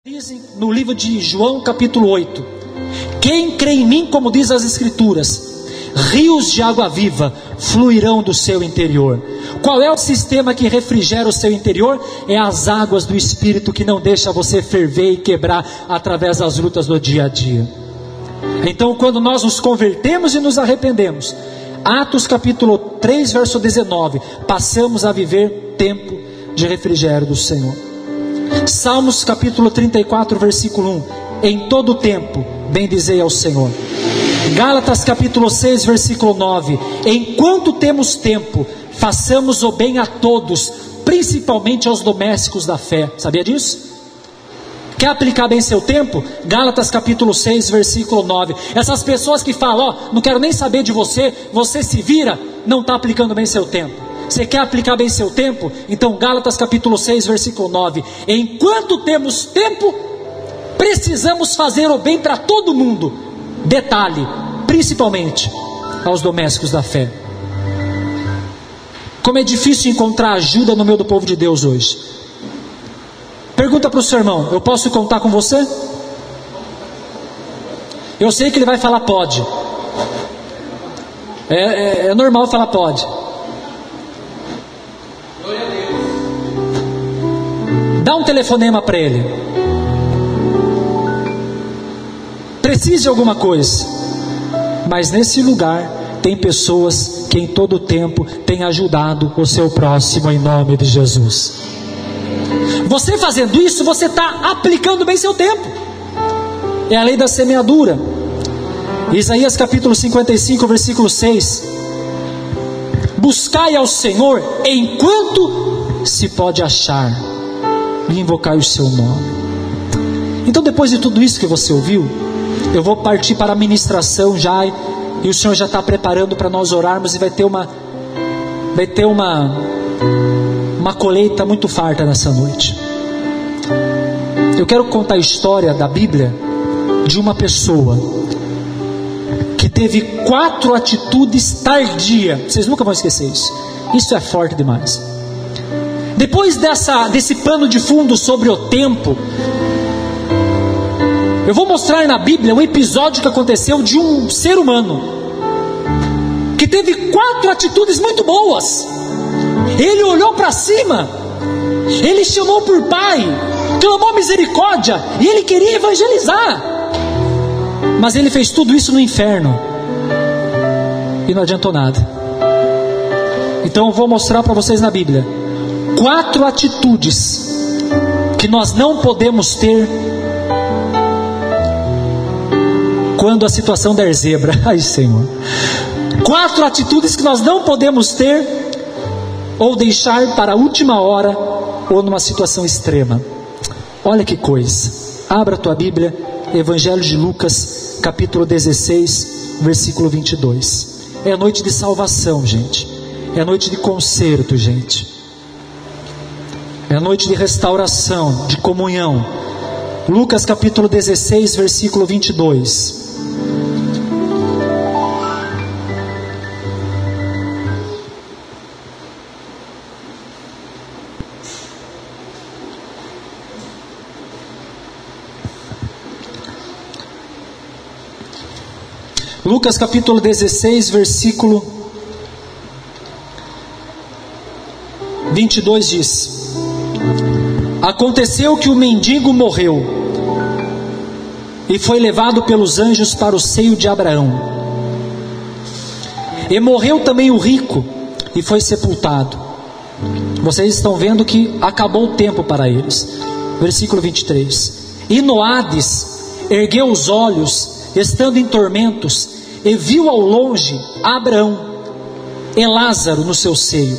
Dizem no livro de João capítulo 8: quem crê em mim, como diz as escrituras, rios de água viva fluirão do seu interior. Qual é o sistema que refrigera o seu interior? É as águas do Espírito, que não deixa você ferver e quebrar através das lutas do dia a dia. Então, quando nós nos convertemos e nos arrependemos, Atos capítulo 3 verso 19, passamos a viver tempo de refrigério do Senhor. Salmos capítulo 34 versículo 1, em todo tempo bendizei ao Senhor. Gálatas capítulo 6 versículo 9, enquanto temos tempo, façamos o bem a todos, principalmente aos domésticos da fé. Sabia disso? Quer aplicar bem seu tempo? Gálatas capítulo 6 versículo 9. Essas pessoas que falam, não quero nem saber de você, você se vira, não está aplicando bem seu tempo. Você quer aplicar bem seu tempo? Então Gálatas capítulo 6 versículo 9, enquanto temos tempo, precisamos fazer o bem para todo mundo. Detalhe, principalmente aos domésticos da fé. Como é difícil encontrar ajuda no meio do povo de Deus hoje. Pergunta para o seu irmão, eu posso contar com você? Eu sei que ele vai falar pode. É normal falar pode. Dá um telefonema para ele. Precisa de alguma coisa. Mas nesse lugar tem pessoas que em todo tempo têm ajudado o seu próximo em nome de Jesus. Você fazendo isso, você está aplicando bem seu tempo. É a lei da semeadura. Isaías capítulo 55 versículo 6. Buscai ao Senhor enquanto se pode achar, e invocai o seu nome. Então, depois de tudo isso que você ouviu, eu vou partir para a ministração já, e o Senhor já está preparando para nós orarmos, e vai ter uma colheita muito farta nessa noite. Eu quero contar a história da Bíblia de uma pessoa que teve 4 atitudes tardias. Vocês nunca vão esquecer isso. Isso é forte demais. Depois desse pano de fundo sobre o tempo, eu vou mostrar na Bíblia um episódio que aconteceu de um ser humano que teve 4 atitudes muito boas. Ele olhou para cima, ele chamou por Pai, clamou misericórdia, e ele queria evangelizar. Mas ele fez tudo isso no inferno e não adiantou nada. Então eu vou mostrar para vocês na Bíblia 4 atitudes que nós não podemos ter quando a situação der zebra. Ai, Senhor. 4 atitudes que nós não podemos ter ou deixar para a última hora ou numa situação extrema. Olha que coisa. Abra a tua Bíblia, Evangelho de Lucas, capítulo 16, versículo 22. É a noite de salvação, gente. É a noite de conserto, gente. É a noite de restauração, de comunhão. Lucas capítulo 16, versículo 22. Lucas capítulo 16, versículo 22 diz: aconteceu que o mendigo morreu e foi levado pelos anjos para o seio de Abraão. E morreu também o rico e foi sepultado. Vocês estão vendo que acabou o tempo para eles. Versículo 23. E no Hades ergueu os olhos, estando em tormentos, e viu ao longe Abraão e Lázaro no seu seio.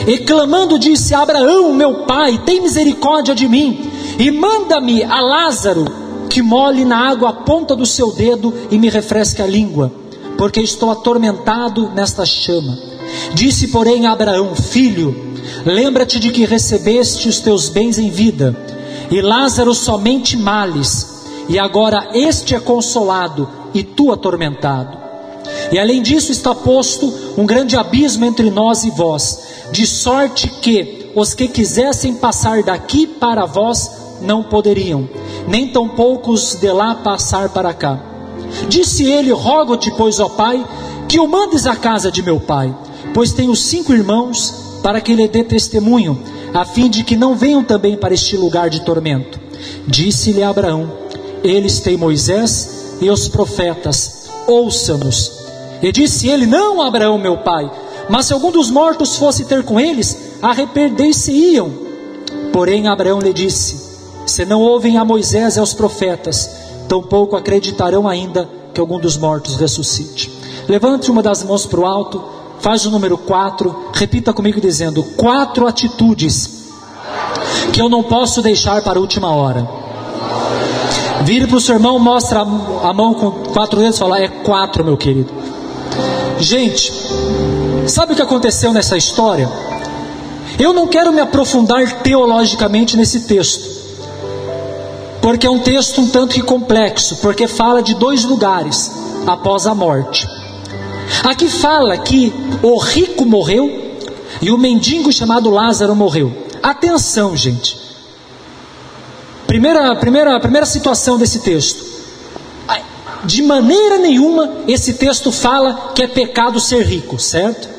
E clamando disse: Abraão, meu pai, tem misericórdia de mim, e manda-me a Lázaro que molhe na água a ponta do seu dedo e me refresque a língua, porque estou atormentado nesta chama. Disse, porém, a Abraão: filho, lembra-te de que recebeste os teus bens em vida, e Lázaro somente males, e agora este é consolado e tu atormentado. E além disso está posto um grande abismo entre nós e vós, de sorte que os que quisessem passar daqui para vós não poderiam, nem tampouco os de lá passar para cá. Disse ele: rogo-te, pois, ó pai, que o mandes à casa de meu pai, pois tenho 5 irmãos, para que lhe dê testemunho, a fim de que não venham também para este lugar de tormento. Disse-lhe Abraão: eles têm Moisés e os profetas, ouça-nos. E disse ele: não, Abraão, meu pai, mas se algum dos mortos fosse ter com eles, arrepender-se-iam. Porém Abraão lhe disse: se não ouvem a Moisés e aos profetas, tampouco acreditarão ainda que algum dos mortos ressuscite. Levante uma das mãos para o alto, faz o número 4, repita comigo dizendo: 4 atitudes que eu não posso deixar para a última hora. Vire para o seu irmão, mostra a mão com 4 dedos e fala: é 4, meu querido. Gente, sabe o que aconteceu nessa história? Eu não quero me aprofundar teologicamente nesse texto, porque é um texto um tanto que complexo, porque fala de 2 lugares após a morte. Aqui fala que o rico morreu e o mendigo chamado Lázaro morreu. Atenção, gente. Primeira situação desse texto. De maneira nenhuma esse texto fala que é pecado ser rico, certo?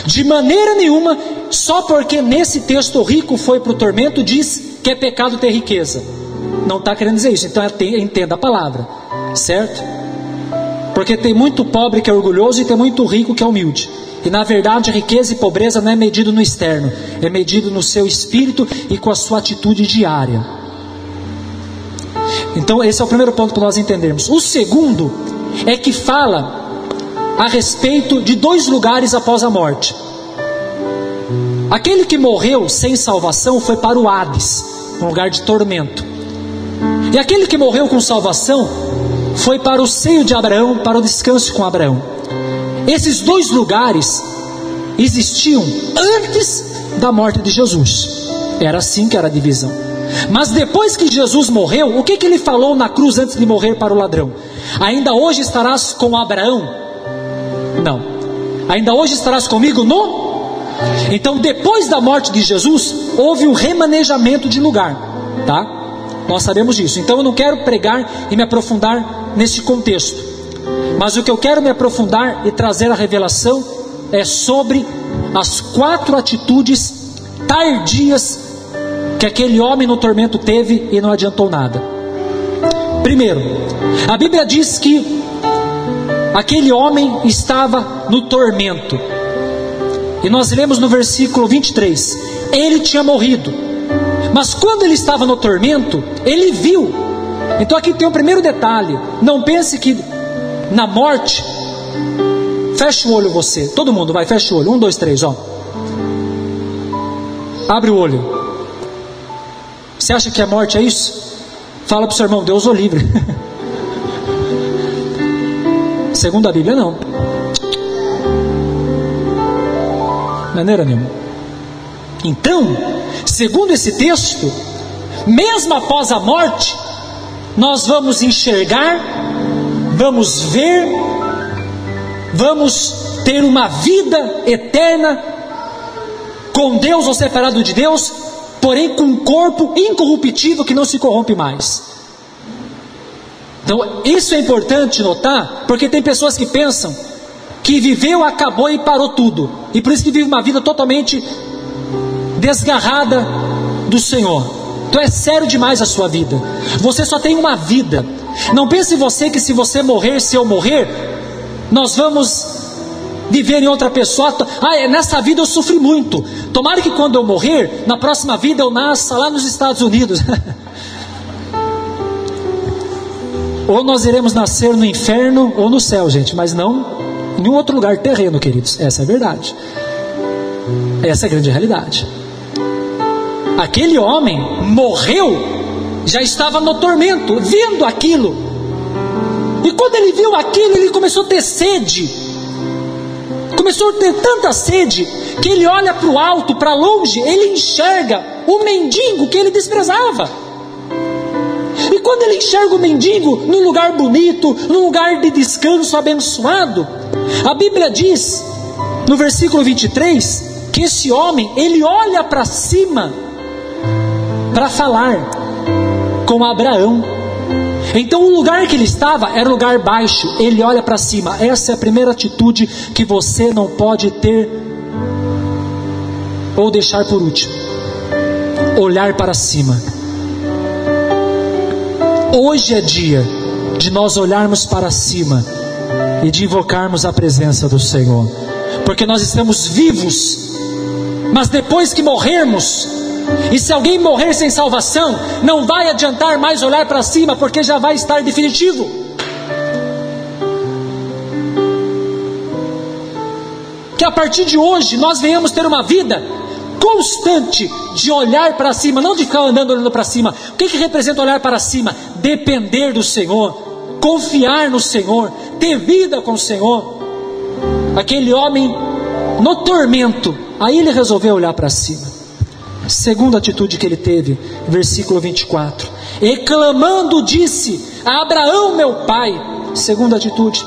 De maneira nenhuma, só porque nesse texto o rico foi para o tormento, diz que é pecado ter riqueza. Não está querendo dizer isso, então entenda a palavra, certo? Porque tem muito pobre que é orgulhoso e tem muito rico que é humilde. E na verdade riqueza e pobreza não é medido no externo, é medido no seu espírito e com a sua atitude diária. Então esse é o primeiro ponto para nós entendermos. O segundo é que fala a respeito de 2 lugares após a morte. Aquele que morreu sem salvação foi para o Hades, um lugar de tormento. E aquele que morreu com salvação foi para o seio de Abraão, para o descanso com Abraão. Esses 2 lugares existiam antes da morte de Jesus. Era assim que era a divisão. Mas depois que Jesus morreu, o que ele falou na cruz antes de morrer para o ladrão? Ainda hoje estarás com Abraão? Não. Ainda hoje estarás comigo no? Então depois da morte de Jesus, houve um remanejamento de lugar, tá? Nós sabemos disso. Então eu não quero pregar e me aprofundar nesse contexto, mas o que eu quero me aprofundar e trazer a revelação é sobre as 4 atitudes tardias que aquele homem no tormento teve e não adiantou nada. Primeiro, a Bíblia diz que aquele homem estava no tormento, e nós lemos no versículo 23, ele tinha morrido, mas quando ele estava no tormento, ele viu. Então aqui tem um primeiro detalhe: não pense que na morte, fecha o olho você, todo mundo vai, fecha o olho, 1, 2, 3, ó. Abre o olho. Você acha que a morte é isso? Fala para o seu irmão: Deus o livre. Segundo a Bíblia, não. Maneira nenhuma. Então, segundo esse texto, mesmo após a morte, nós vamos enxergar, vamos ver, vamos ter uma vida eterna com Deus ou separado de Deus, porém com um corpo incorruptível que não se corrompe mais. Então isso é importante notar, porque tem pessoas que pensam que viveu, acabou e parou tudo, e por isso que vive uma vida totalmente desgarrada do Senhor. Então é sério demais a sua vida. Você só tem uma vida. Não pense você que se você morrer, se eu morrer, nós vamos viver em outra pessoa. Nessa vida eu sofri muito, tomara que quando eu morrer, na próxima vida eu nasça lá nos Estados Unidos. Ou nós iremos nascer no inferno ou no céu, gente, mas não em nenhum outro lugar terreno, queridos. Essa é a verdade. Essa é a grande realidade. Aquele homem morreu, já estava no tormento, vendo aquilo. E quando ele viu aquilo, ele começou a ter sede. Começou a ter tanta sede, que ele olha para o alto, para longe, ele enxerga o mendigo que ele desprezava. E quando ele enxerga o mendigo num lugar bonito, num lugar de descanso abençoado, a Bíblia diz, no versículo 23, que esse homem, ele olha para cima para falar. com Abraão. Então o lugar que ele estava era um lugar baixo, ele olha para cima. Essa é a primeira atitude que você não pode ter ou deixar por último: olhar para cima. Hoje é dia de nós olharmos para cima e de invocarmos a presença do Senhor, porque nós estamos vivos, mas depois que morrermos, e se alguém morrer sem salvação, não vai adiantar mais olhar para cima, porque já vai estar definitivo. Que a partir de hoje nós venhamos ter uma vida constante de olhar para cima, não de ficar andando olhando para cima. O que representa olhar para cima? Depender do Senhor, confiar no Senhor, ter vida com o Senhor. Aquele homem no tormento, aí ele resolveu olhar para cima. Segunda atitude que ele teve, versículo 24: e clamando disse a Abraão meu pai. Segunda atitude.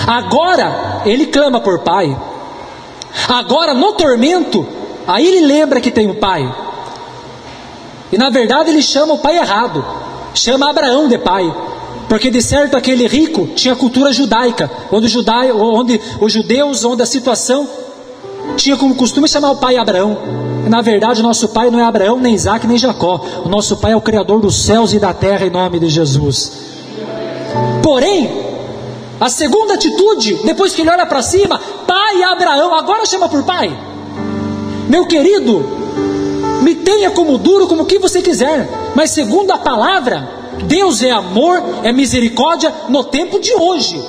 Agora ele clama por pai. Agora no tormento, aí ele lembra que tem um pai. E na verdade ele chama o pai errado, chama Abraão de pai, porque de certo aquele rico tinha cultura judaica, onde os judeus, onde a situação tinha como costume chamar o pai Abraão. E na verdade o nosso pai não é Abraão, nem Isaac, nem Jacó. O nosso pai é o Criador dos céus e da terra, em nome de Jesus. Porém, a segunda atitude, depois que ele olha para cima, pai Abraão, agora chama por pai. Meu querido, me tenha como duro, como que você quiser, mas segundo a palavra, Deus é amor, é misericórdia no tempo de hoje.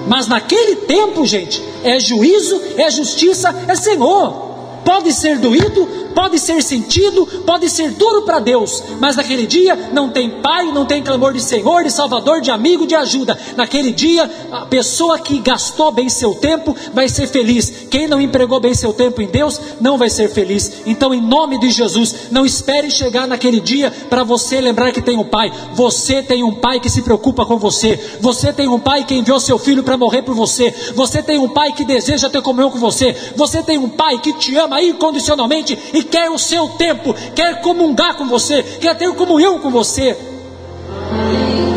Mas naquele tempo, gente, é juízo, é justiça, é Senhor. Pode ser doído, pode ser sentido, pode ser duro para Deus, mas naquele dia não tem pai, não tem clamor de Senhor, de Salvador, de amigo, de ajuda. Naquele dia, a pessoa que gastou bem seu tempo vai ser feliz. Quem não empregou bem seu tempo em Deus, não vai ser feliz. Então, em nome de Jesus, não espere chegar naquele dia para você lembrar que tem um pai. Você tem um pai que se preocupa com você. Você tem um pai que enviou seu filho para morrer por você. Você tem um pai que deseja ter comunhão com você. Você tem um pai que te ama incondicionalmente e quer o seu tempo, quer comungar com você, quer ter comunhão com você.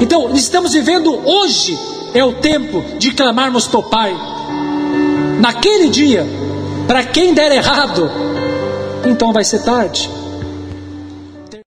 Então, estamos vivendo hoje, é o tempo de clamarmos por Pai. Naquele dia, para quem der errado, então vai ser tarde.